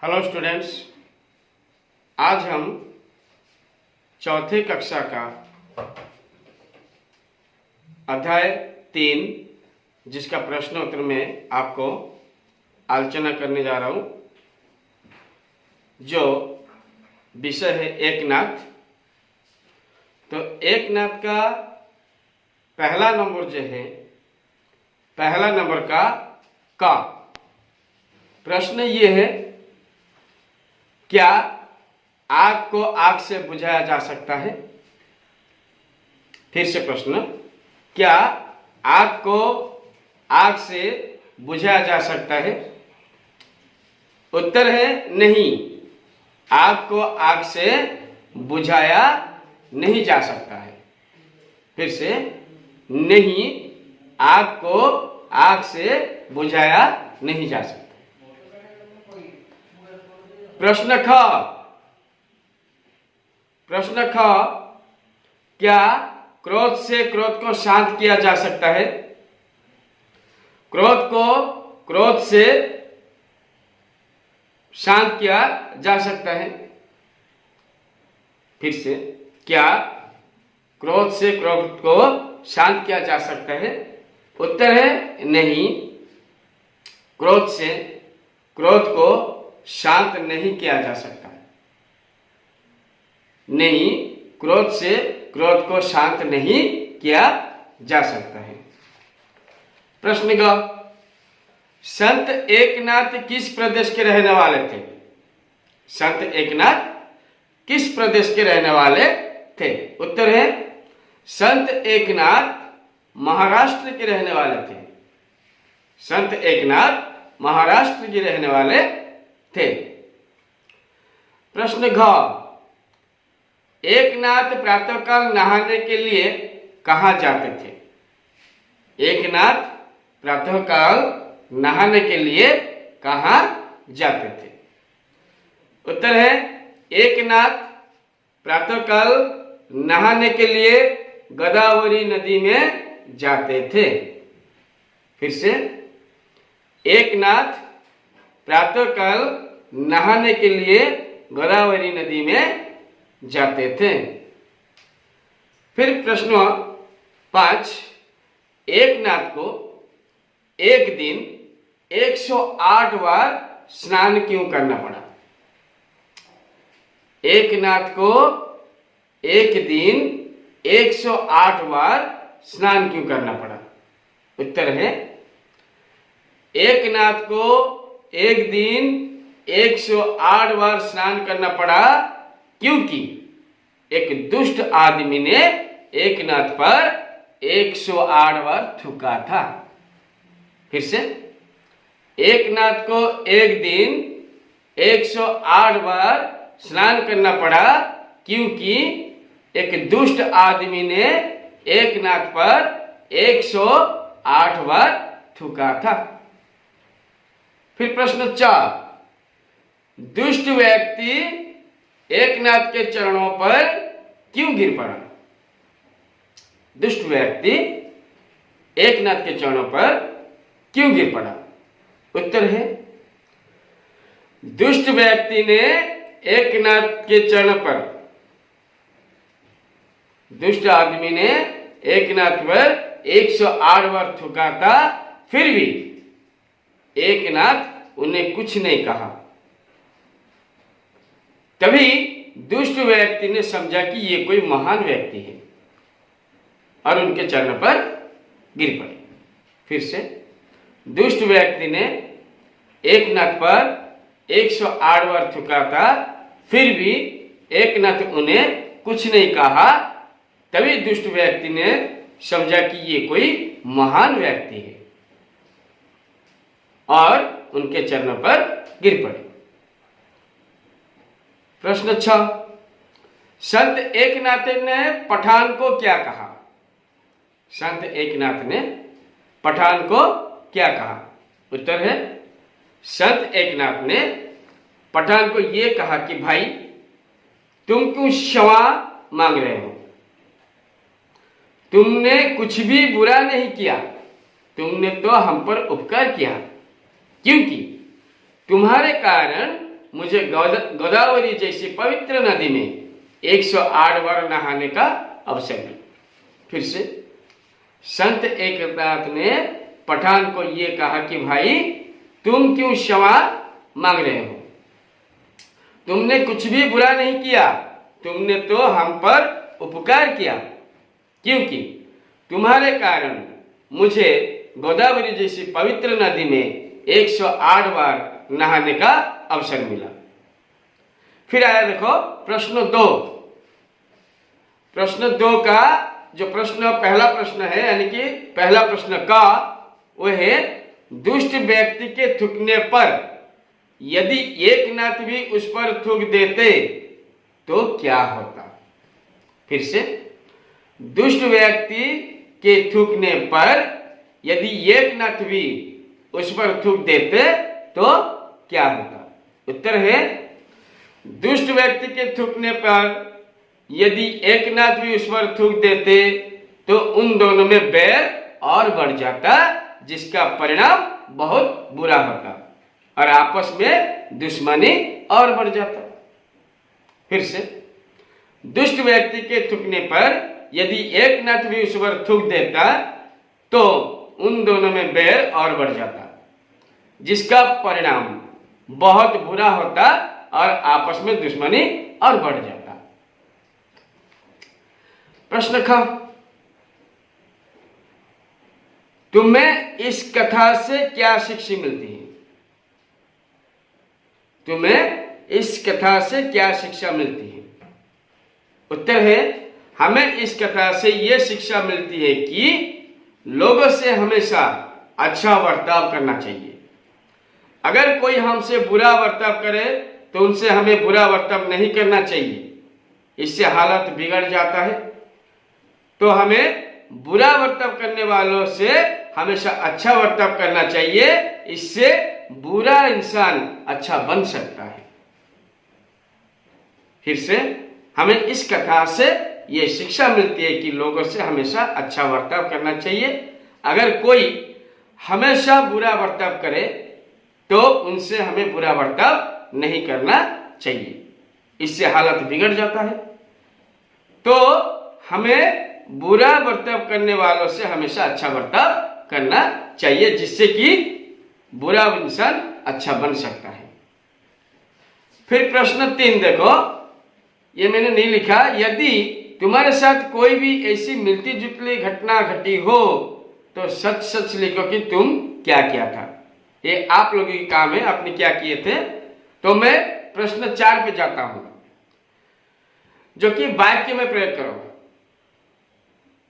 Hello students, आज हम चौथी कक्षा का अध्याय 3 जिसका प्रश्न उत्तर में आपको आलोचना करने जा रहा हूं, जो विषय है एकनाथ। तो एकनाथ का पहला नंबर जो है, पहला नंबर का प्रश्न ये है, क्या आग को आग से बुझाया जा सकता है? फिर से प्रश्न, क्या आग को आग से बुझाया जा सकता है? उत्तर है नहीं, आग को आग से बुझाया नहीं जा सकता है। फिर से, नहीं, आग को आग से बुझाया नहीं जा सकता। प्रश्न ख, क्या क्रोध से क्रोध को शांत किया जा सकता है? क्रोध को क्रोध से शांत किया जा सकता है। फिर से, क्या क्रोध से क्रोध को शांत किया जा सकता है? उत्तर है नहीं, क्रोध से क्रोध को शांत नहीं किया जा सकता। नहीं, क्रोध से क्रोध को शांत नहीं किया जा सकता है। प्रश्न ग, संत एकनाथ किस प्रदेश के रहने वाले थे? संत एकनाथ किस प्रदेश के रहने वाले थे? उत्तर है, संत एकनाथ महाराष्ट्र के रहने वाले थे। संत एकनाथ महाराष्ट्र के रहने वाले थे। प्रश्न घ, एकनाथ प्रातःकाल नहाने के लिए कहाँ जाते थे? एकनाथ प्रातःकाल नहाने के लिए कहाँ जाते थे? उत्तर है, एकनाथ प्रातःकाल नहाने के लिए गोदावरी नदी में जाते थे। फिर से, एकनाथ प्रातःकाल नहाने के लिए गोदावरी नदी में जाते थे। फिर प्रश्न 5, एकनाथ को एक दिन 108 बार स्नान क्यों करना पड़ा? एकनाथ को एक दिन 108 बार स्नान क्यों करना पड़ा? उत्तर है, एकनाथ को एक दिन 108 बार स्नान करना पड़ा क्योंकि एक दुष्ट आदमी ने एकनाथ पर 108 बार थूका था। फिर से, एकनाथ को एक दिन 108 बार स्नान करना पड़ा क्योंकि एक दुष्ट आदमी ने एकनाथ पर 108 बार थूका था। फिर प्रश्न 4, दुष्ट व्यक्ति एकनाथ के चरणों पर क्यों गिर पड़ा? दुष्ट व्यक्ति एकनाथ के चरणों पर क्यों गिर पड़ा? उत्तर है, दुष्ट व्यक्ति ने एकनाथ के चरण पर, दुष्ट आदमी ने एकनाथ पर 108 बार थूका था, फिर भी एकनाथ उन्हें कुछ नहीं कहा। तभी दुष्ट व्यक्ति ने समझा कि ये कोई महान व्यक्ति है और उनके चरण पर गिर पड़े। फिर से, दुष्ट व्यक्ति ने एकनाथ पर 108 बार थूका था, फिर भी एकनाथ उन्हें कुछ नहीं कहा। तभी दुष्ट व्यक्ति ने समझा कि ये कोई महान व्यक्ति है और उनके चरणों पर गिर पड़े। प्रश्न 6, संत एकनाथ ने पठान को क्या कहा? संत एकनाथ ने पठान को क्या कहा? उत्तर है, संत एकनाथ ने पठान को यह कहा कि भाई, तुम क्यों क्षमा मांग रहे हो? तुमने कुछ भी बुरा नहीं किया, तुमने तो हम पर उपकार किया, क्योंकि तुम्हारे कारण मुझे गोदावरी जैसी पवित्र नदी में 108 बार नहाने का अवसर मिला। फिर से संत एकनाथ ने पठान को यह कहा कि भाई तुम क्यों क्षमा मांग रहे हो? तुमने कुछ भी बुरा नहीं किया, तुमने तो हम पर उपकार किया, क्योंकि तुम्हारे कारण मुझे गोदावरी जैसी पवित्र नदी में 108 बार नहाने का अवसर मिला। फिर आया देखो प्रश्न 2। प्रश्न 2 का जो प्रश्न पहला प्रश्न है, यानी कि पहला प्रश्न का वह है दुष्ट व्यक्ति के थूकने पर यदि एकनाथ भी उस पर थूक देते तो क्या होता? फिर से, दुष्ट व्यक्ति के थूकने पर यदि एकनाथ भी उस पर थूक देते तो क्या होता? उत्तर है दुष्ट व्यक्ति के थूकने पर यदि एकनाथ भी उस पर थूक देते तो उन दोनों में बैर और बढ़ जाता, जिसका परिणाम बहुत बुरा होता और आपस में दुश्मनी और बढ़ जाता। फिर से, दुष्ट व्यक्ति के थूकने पर यदि एकनाथ भी उस पर थूक देता तो उन दोनों में बैर और बढ़ जाता, जिसका परिणाम बहुत बुरा होता और आपस में दुश्मनी और बढ़ जाता। प्रश्न ख, तुम्हें इस कथा से क्या शिक्षा मिलती है? तुम्हें इस कथा से क्या शिक्षा मिलती है? उत्तर है हमें इस कथा से यह शिक्षा मिलती है कि लोगों से हमेशा अच्छा बर्ताव करना चाहिए। अगर कोई हमसे बुरा बर्ताव करे तो उनसे हमें बुरा बर्ताव नहीं करना चाहिए, इससे हालत बिगड़ जाता है। तो हमें बुरा बर्ताव करने वालों से हमेशा अच्छा बर्ताव करना चाहिए, इससे बुरा इंसान अच्छा बन सकता है। फिर से हमें इस कथा से यह शिक्षा मिलती है कि लोगों से हमेशा अच्छा बर्ताव करना चाहिए। अगर कोई हमेशा बुरा बर्ताव करे तो उनसे हमें बुरा बर्ताव नहीं करना चाहिए, इससे हालत बिगड़ जाता है। तो हमें बुरा बर्ताव करने वालों से हमेशा अच्छा बर्ताव करना चाहिए, जिससे कि बुरा इंसान अच्छा बन सकता है। फिर प्रश्न 3 देखो, ये मैंने नहीं लिखा। यदि तुम्हारे साथ कोई भी ऐसी मिलती जुलती घटना घटी हो तो सच सच लिखो कि तुम क्या किया था। ये आप लोगों की काम है, आपने क्या किए थे। तो मैं प्रश्न 4 पे जाता हूं, जो कि वाक्य में प्रयोग करो।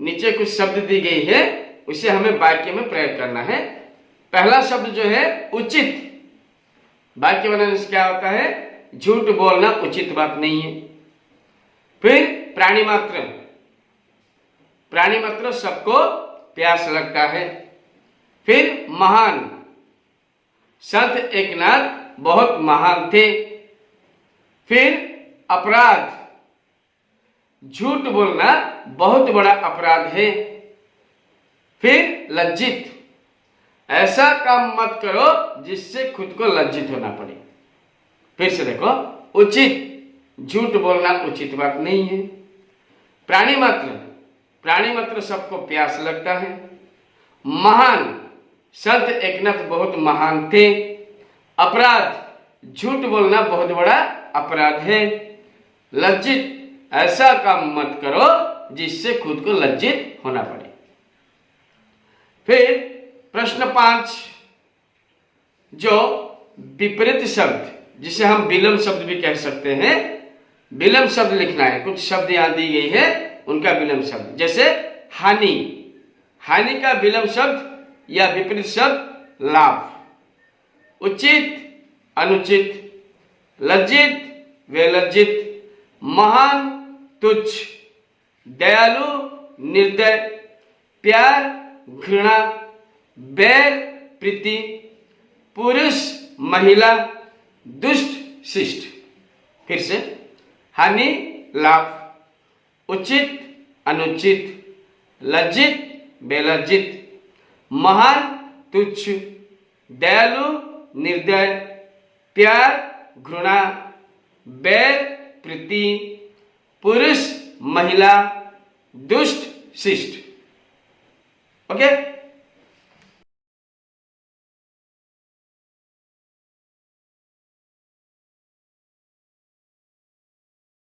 नीचे कुछ शब्द दी गई है, उसे हमें वाक्य में प्रयोग करना है। पहला शब्द जो है उचित। वाक्य बनाने से क्या होता है? झूठ बोलना उचित बात नहीं है। फिर प्राणी मात्र। प्राणी मात्र सबको प्यास लगता है। फिर महान। संत एकनाथ बहुत महान थे। फिर अपराध। झूठ बोलना बहुत बड़ा अपराध है। फिर लज्जित। ऐसा काम मत करो जिससे खुद को लज्जित होना पड़े। फिर से देखो, उचित। झूठ बोलना उचित बात नहीं है। प्राणी मात्र। प्राणी मात्र सबको प्यास लगता है। महान। संत एकनाथ बहुत महान थे। अपराध। झूठ बोलना बहुत बड़ा अपराध है। लज्जित। ऐसा काम मत करो जिससे खुद को लज्जित होना पड़े। फिर प्रश्न 5, जो विपरीत शब्द, जिसे हम विलंब शब्द भी कह सकते हैं, विलंब शब्द लिखना है। कुछ शब्द यहां दी गई है, उनका विलंब शब्द, जैसे हानि। हानि का विलंब शब्द या विपरीत शब्द लाभ। उचित, अनुचित। लज्जित, बेलज्जित। महान, तुच्छ। दयालु, निर्दय। प्यार, घृणा। बैर, प्रीति। पुरुष, महिला। दुष्ट, शिष्ट। फिर से, हानि, लाभ। उचित, अनुचित। लज्जित, बेलज्जित। महान, तुच्छ। दयालु, निर्दय। प्यार, घृणा, बैर प्रीति, पुरुष महिला, दुष्ट शिष्ट। ओके।